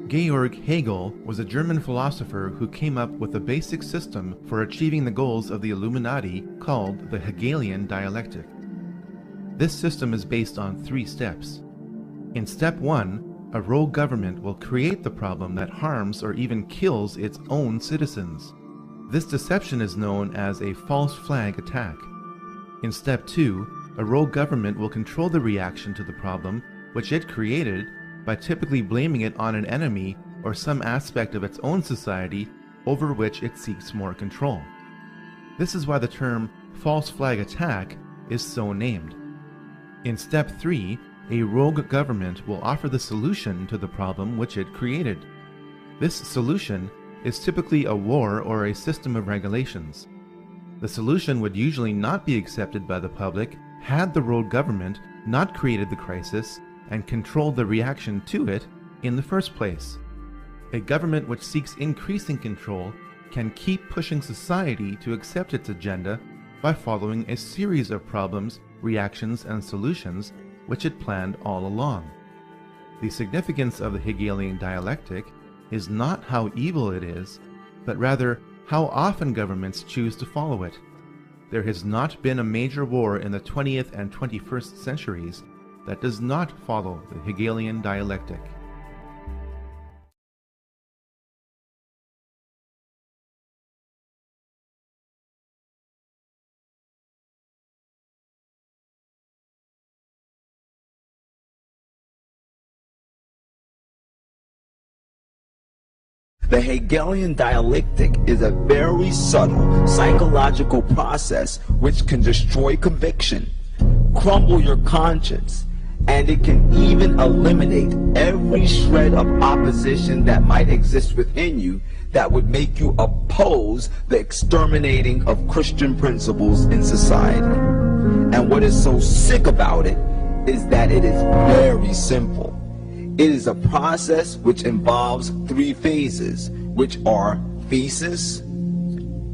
Georg Hegel was a German philosopher who came up with a basic system for achieving the goals of the Illuminati called the Hegelian dialectic. This system is based on 3 steps. In step 1, a rogue government will create the problem that harms or even kills its own citizens. This deception is known as a false flag attack. In step 2, a rogue government will control the reaction to the problem which it created by typically blaming it on an enemy or some aspect of its own society over which it seeks more control. This is why the term false flag attack is so named. In step 3, a rogue government will offer the solution to the problem which it created. This solution is typically a war or a system of regulations. The solution would usually not be accepted by the public had the rogue government not created the crisis and controlled the reaction to it in the first place. A government which seeks increasing control can keep pushing society to accept its agenda by following a series of problems, reactions, and solutions which it planned all along. The significance of the Hegelian dialectic is not how evil it is, but rather how often governments choose to follow it. There has not been a major war in the 20th and 21st centuries that does not follow the Hegelian dialectic. The Hegelian dialectic is a very subtle psychological process which can destroy conviction, crumble your conscience, and it can even eliminate every shred of opposition that might exist within you that would make you oppose the exterminating of Christian principles in society. And what is so sick about it is that it is very simple. It is a process which involves 3 phases, which are thesis,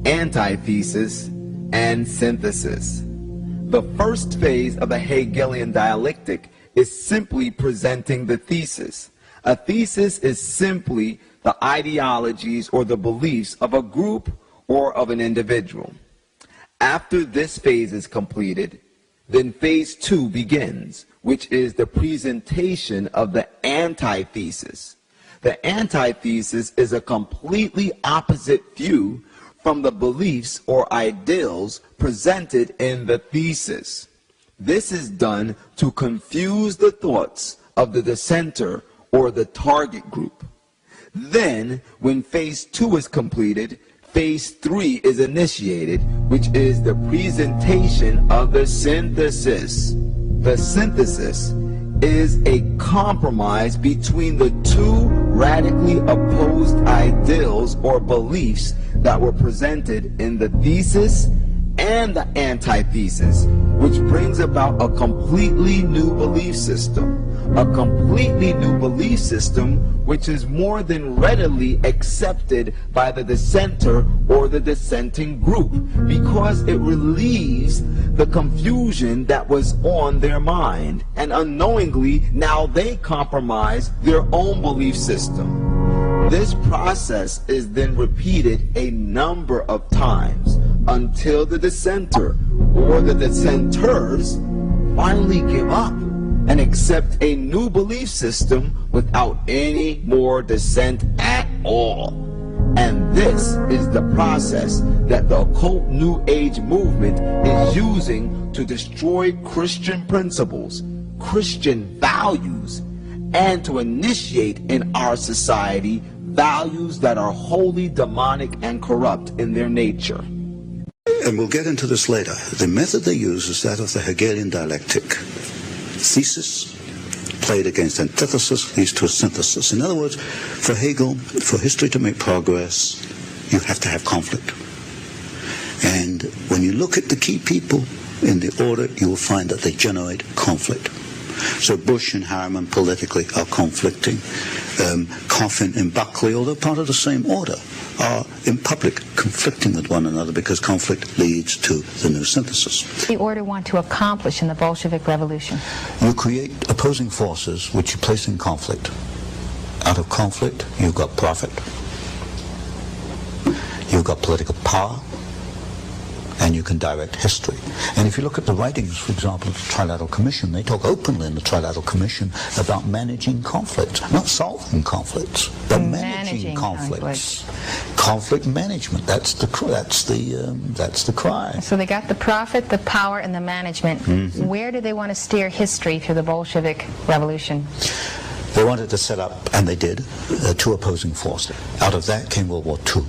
antithesis, and synthesis. The first phase of the Hegelian dialectic is simply presenting the thesis. A thesis is simply the ideologies or the beliefs of a group or of an individual. After this phase is completed, then phase 2 begins, which is the presentation of the antithesis. The antithesis is a completely opposite view from the beliefs or ideals presented in the thesis. This is done to confuse the thoughts of the dissenter or the target group. Then, when phase 2 is completed, phase 3 is initiated, which is the presentation of the synthesis. The synthesis is a compromise between the 2 radically opposed ideals or beliefs that were presented in the thesis and the antithesis, which brings about a completely new belief system. A completely new belief system which is more than readily accepted by the dissenter or the dissenting group because it relieves the confusion that was on their mind, and unknowingly now they compromise their own belief system. This process is then repeated a number of times until the dissenter or the dissenters finally give up and accept a new belief system without any more dissent at all. And this is the process that the occult New Age movement is using to destroy Christian principles, Christian values, and to initiate in our society values that are wholly demonic and corrupt in their nature. And we'll get into this later. The method they use is that of the Hegelian dialectic. Thesis played against antithesis leads to a synthesis. In other words, for Hegel, for history to make progress, you have to have conflict. And when you look at the key people in the order, you will find that they generate conflict. So Bush and Harriman politically are conflicting. Coffin and Buckley, although part of the same order, are in public conflicting with one another because conflict leads to the new synthesis. The order want to accomplish in the Bolshevik Revolution? You create opposing forces which you place in conflict. Out of conflict, you've got profit, you've got political power, and you can direct history. And if you look at the writings, for example, of the Trilateral Commission, they talk openly in the Trilateral Commission about managing conflicts, not solving conflicts, but managing conflicts. Conflict management, that's the cry. So they got the profit, the power, and the management. Where do they want to steer history through the Bolshevik Revolution? They wanted to set up, and they did, two opposing forces. Out of that came World War II.